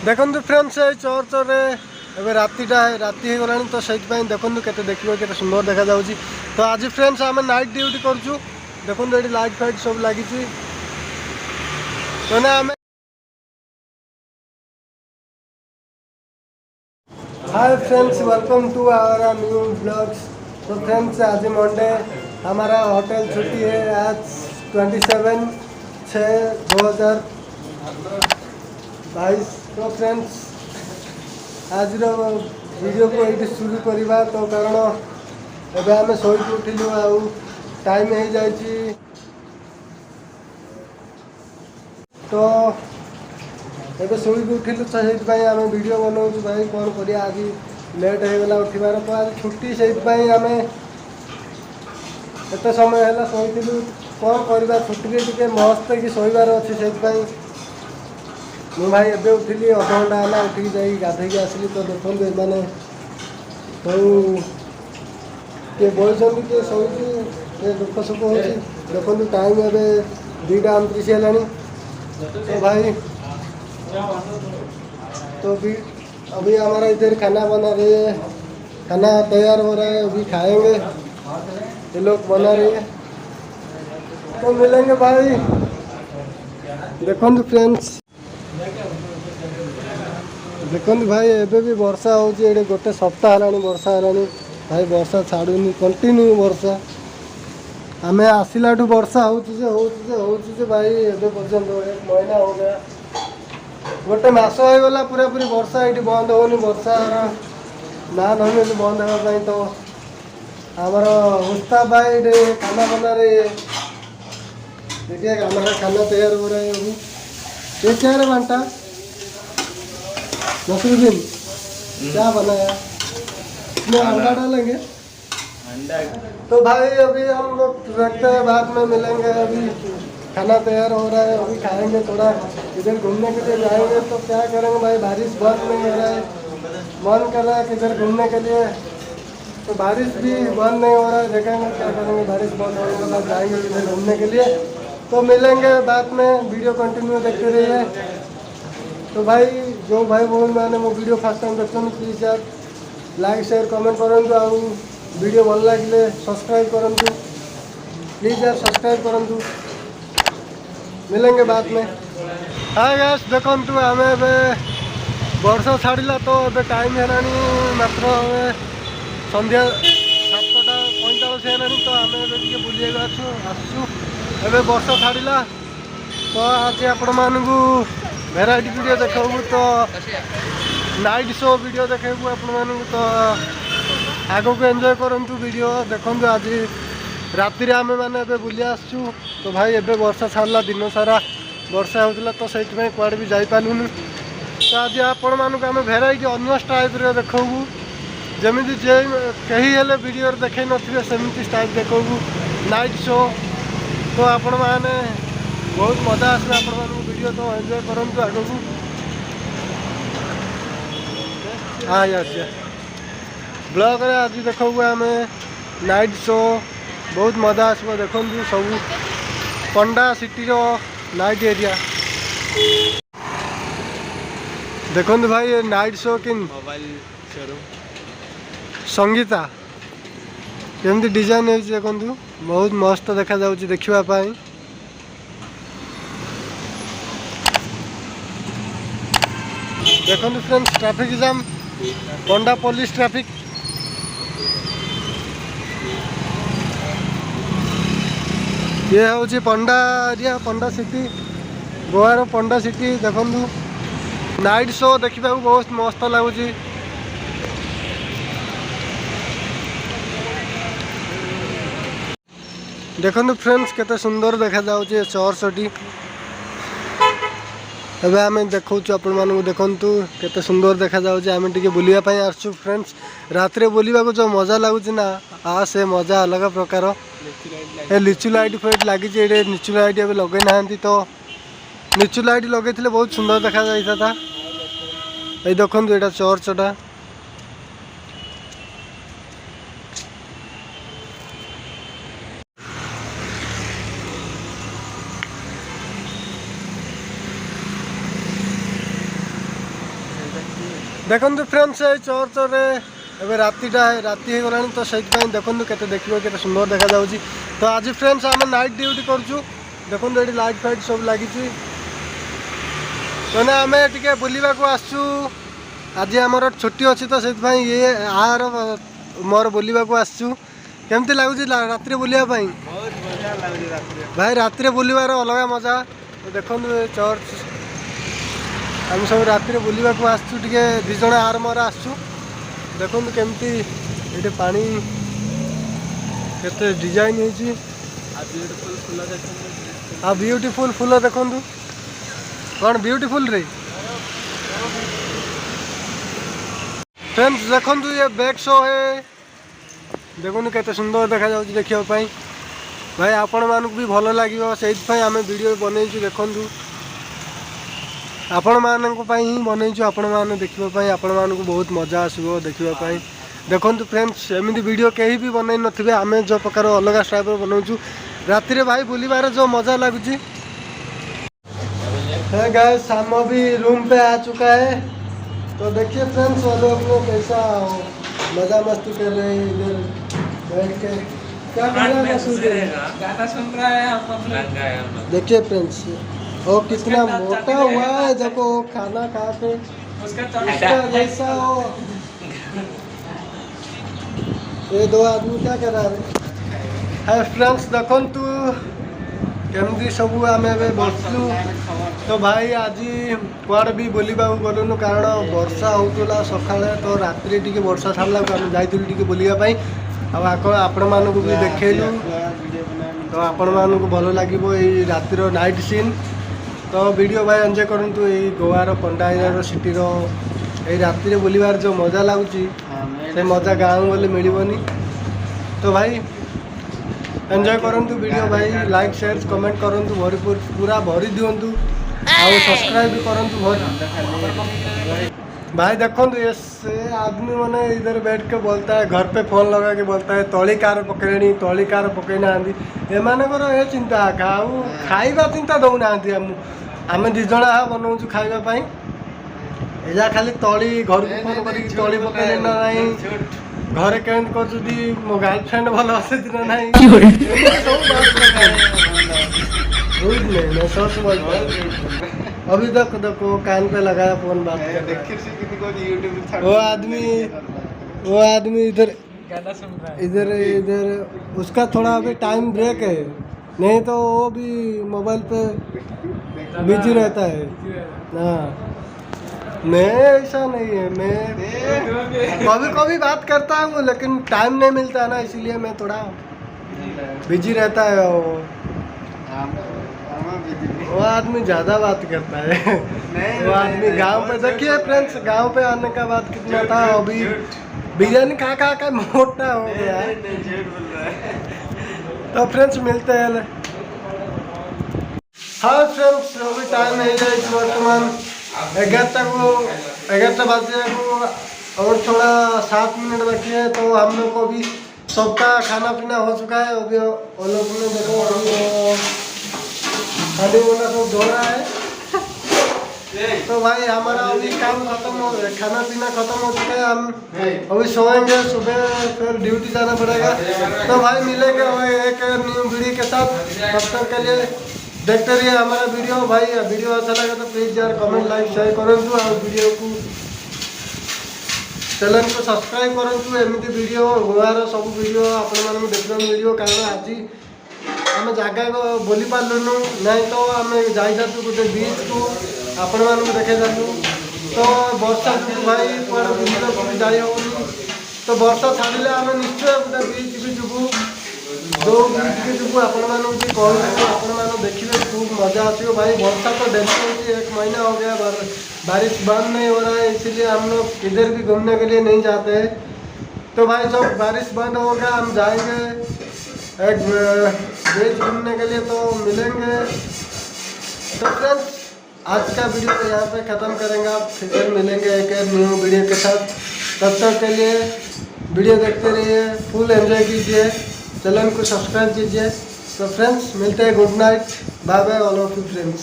देखो friends church रे राति हो गलानी तो से देखो के देखिए के सुंदर देखा जाऊँगी। तो आज फ्रेंड्स आम नाइट ड्यूटी करूँ। देखो ये लाइट फाइट सब लगी तो ना आम hi friends welcome to our new blogs. तो फ्रेंड्स आज मंडे हमारा होटल छुट्टी है आज 27/6/2022। तो फ्रेंड्स आज वीडियो को ये शुरू करवा तो कारण एवं आम शोक उठिलु आउ टाइम हो जाइए तो एबे शोक उठिलु तो से आम वीडियो बनाऊँ भाई कौन कर आज लेट होगा उठबार। तो आज छुट्टी से आम एत समय है शोलु कौन करवा छुट्टी टे मस्त कि शोबार अच्छे से मु भाई एबे उठिली अधघंटा है उठिक जाइए गाधेक आसली। तो देखो मैंने सब किए बही किए शोची दुख सुख हो देखो टाइम एवं 2:29 है। तो भाई तो भी अभी हमारा इधर खाना बना रही है, खाना तैयार हो रहा है, अभी खाएंगे। ये लोग बना रही है तो मिलेंगे भाई। देखो फ्रेंड्स देखो भाई एबे भी वर्षा हो गोटे सप्ताह है वर्षा है भाई। वर्षा छाड़ूनी कंटिन्यू वर्षा आम आसला वर्षा हो भाई एबे पर्यंत 1 महीना हो गया गोटे मस होगा पूरा पूरी वर्षा ये बंद होनी वर्षा ना नहीं बंद होगा। तो आमर उस्ता भाई खाना बना रहे देखिए हमारा खाना तैयार हो रहा है अभी। ये क्या है बांटा नसरुद्दीन क्या बनाया इसमें अंडा डालेंगे अंडा। तो भाई अभी हम लोग रखते हैं बाद में मिलेंगे। अभी खाना तैयार हो रहा है अभी खाएंगे। थोड़ा इधर घूमने के लिए जाएंगे तो क्या करेंगे भाई बारिश बंद नहीं हो रहा है। मन कर रहा है किधर घूमने के लिए तो बारिश भी बंद नहीं हो रहा है। देखेंगे क्या करेंगे बारिश बंद होने के बाद जाएंगे किधर घूमने के लिए। तो मिलेंगे बाद में वीडियो कंटिन्यू देखते रहिए। तो भाई जो भाई बहन मैंने मो वीडियो फर्स्ट टाइम देखते प्लीज यार लाइक शेयर कमेंट करूँ आउ वीडियो भल लगे सब्सक्राइब करूँ प्लीज यार सब्सक्राइब करूँ। मिलेंगे बाद में। हाय गाइस देखो आम वर्षा छाड़ा तो ए टाइम है मात्र संध्या 7:45 है। तो आम बुले आसु एवं वर्षा छाड़ा तो आज आपण मानू भेराइटी वीडियो देखू तो नाइट शो वीडियो देखू आपण मानू। तो आगो को एंजॉय करूँ वीडियो देखु। आज राति आम मैंने बुली आसु तो भाई एबे वर्षा छाड़ा दिन सारा वर्षा होता तो से कुआड़े भी जापारूनी। तो आज आपण मानक आम भेराइटी अन्य टाइप देखू जमी जे कहीं हेले वीडियो देखे नथिबे सेमती टाइप देखू नाइट शो। तो आपण माने बहुत मजा आसला आपण मानक वीडियो तो एंजॉय करूँ आगू। हाँ यार ब्लॉग रे आज देखू आम नाइट शो बहुत मजा आसो देखु सब पंडा सिटी रो नाइट एरिया देखो भाई ये नाइट शो कि मोबाइल शोरूम संगीता केमती डिजाइन है देखु बहुत मस्त देखा जाउची देखिबा पाई। देखो फ्रेंड्स ट्रैफिक जाम पंडा पुलिस ट्रैफिक ये हूँ पंडा एरिया पंडा सिटी गोवार पंडा सिटी। देखु नाइट शो देखा बहुत मस्त लगुच। देखो फ्रेंड्स केते सुंदर देखा जाउचे चर्चटी एबे आम देखु आपण मानू देखु केते सुंदर देखा जाउचे। आम टिके बुलिया पई आसु फ्रेंड्स रात्रे बुलिबा को जो मजा लगुच ना आ से मजा अलग प्रकार। लिचु लाइट फाइट लगी लिचु लाइट ए लगे ना तो लिचु लाइट लगे बहुत सुंदर देखा जाता था। ये देखो यहाँ चर्चटा देखो फ्रेंड्स ये चर्च रे रातिटा राति हो गलानी तो से देखो के देखिए के सुंदर देखा जाऊँगी। तो आज फ्रेंड्स आम नाइट ड्यूटी करूँ देखो ये लाइट फाइट सब लगी मैंने आम टे बुलवा को आसू आज आमर छुट्टी अच्छी तो से ये आर मोर बुलवा को आसू केमती लगुच राति बुलाया भाई राति बुलवार अलग मजा। तो देखो चर्च आम सब राति बुलवा को आसू टे दिज आर मोर आसू देखो केमती ये पानी केते डिजाइन होती आ ब्यूटीफुल फूल देखो कौन ब्यूटीफुल रे फ्रेंड्स देखो ये बैक शो है देखो केते सुंदर देखा जाउछि देखियो भाई आपण मानक भी भल लगे से आम वीडियो बनईचु देखु आपण मानक ही बनईचु आपण मैंने देखापी आपण मानक बहुत मजा आसो देखापी देखु फ्रेंड्स एमती वीडियो कहीं भी बनई नथिबे आम जो प्रकार अलग स्टाइल बनाऊँ राति रे भाई बुलबार जो मजा लगुच है। गाइस हम भी रूम पे आ चुका है तो देखिए फ्रेंड्स वो लोग कैसा मजा मस्ती कर रहे हैं इधर बैठ के क्या गाना सुन रहा है देखिए फ्रेंड्स वो कितना मोटा हुआ है देखो खाना खा के उसका जैसा हो। ये दो आदमी क्या कर रहा है फ्रेंड्स देखो तू केमती सब आम बसलु तो भाई आज कुआड़े भी बुलवा गलुन कारण वर्षा होता सका तो राति टी वर्षा छाड़ा आम जाइलु बुलापाई आपण मानक भी देखलु तो आपण मानक भल लगे रातिर नाइट सीन तो वीडियो भाई एंजॉय करूँ ये गोवार पंडा एरिया सिटी राति बुलबार जो मजा लगुच से मजा गाँव गले मिलनी। तो भाई एंजॉय करूँ वीडियो भाई लाइक शेयर कमेंट करूँ भरपूर पूरा भरी दिंतु आउ सब्सक्राइब भी करूँ भाई देखो ये आदमी मैंने इधर बैठ के बोलता है घर पे फोन लगा के बोलता है तली कार पकड़नी तली कार पकई ना एमानकर ये चिंता खाଇବା चिंता दौना आम दिज बनाऊ खावाई एजा खाली तली घर को फोन कर तली पकड़े ना घरे केंट कर मो गर्लफ्रेंड भल अच्छे दिन ना अभी तक देखो कान पे लगाया फोन बात कर वो आदमी इधर इधर इधर उसका थोड़ा अभी टाइम ब्रेक है नहीं तो वो भी मोबाइल पे बिजी रहता है। हाँ मैं ऐसा नहीं है मैं कभी कभी बात करता हूँ लेकिन टाइम नहीं मिलता है ना इसीलिए मैं थोड़ा बिजी रहता है। वो आदमी ज़्यादा बात करता है वो आदमी गांव पे देखिए फ्रेंड्स गांव पे आने का बात कितना था अभी बिरयानी खा का मोटा हो गया। तो फ्रेंड्स मिलते हैं। हाँ फ्रेंड्स अभी टाइम है वर्तमान 11 बजे को और थोड़ा 7 मिनट बाकी है तो हम लोग को भी सबका खाना पीना हो चुका है। अभी वो लोग ने देखो खाली वाला सब धो रहा है तो भाई हमारा अभी काम खत्म हो गया खाना पीना खत्म हो चुका है। हम अभी सोएंगे सुबह फिर ड्यूटी जाना पड़ेगा। तो भाई मिलेंगे एक न्यू वीडियो के साथ तब तक के लिए देखते रहिए हमारा वीडियो। भाई वीडियो अच्छा लगा तो प्लीज यार कमेंट लाइक शेयर करूँ और वीडियो को चैनल को सब्सक्राइब करूँ एमती वीडियो गोवार सब वीडियो आपण देखने मिले कारण आज आम जगह को बोली पार्लुनु नहीं तो आम जाइलु गोटे बीच को आपण मानक देखाइलु तो वर्षा जो भाई कुआड़े बुलने जाई होनी तो वर्षा छाड़े आम निश्चय गोटे बीच भी जीवु जो बीच के जीवु आपण मानक भी कहूँ आपण मैंने देखिए खूब मजा आसो। भाई वर्षा तो डेली होती 1 महीना हो गया बारिश बंद नहीं हो रहा है इसीलिए हम लोग किधर भी घूमने के लिए नहीं जाते हैं। तो भाई जब बारिश बंद होगा हम जाएंगे एक बीच घूमने के लिए तो मिलेंगे। तो फ्रेंड्स आज का वीडियो तो यहाँ पे ख़त्म करेंगे फिर मिलेंगे एक न्यू वीडियो के साथ। तब तक के लिए वीडियो देखते रहिए फुल एंजॉय कीजिए चैनल को सब्सक्राइब कीजिए। तो फ्रेंड्स मिलते हैं good night bye bye all of you friends.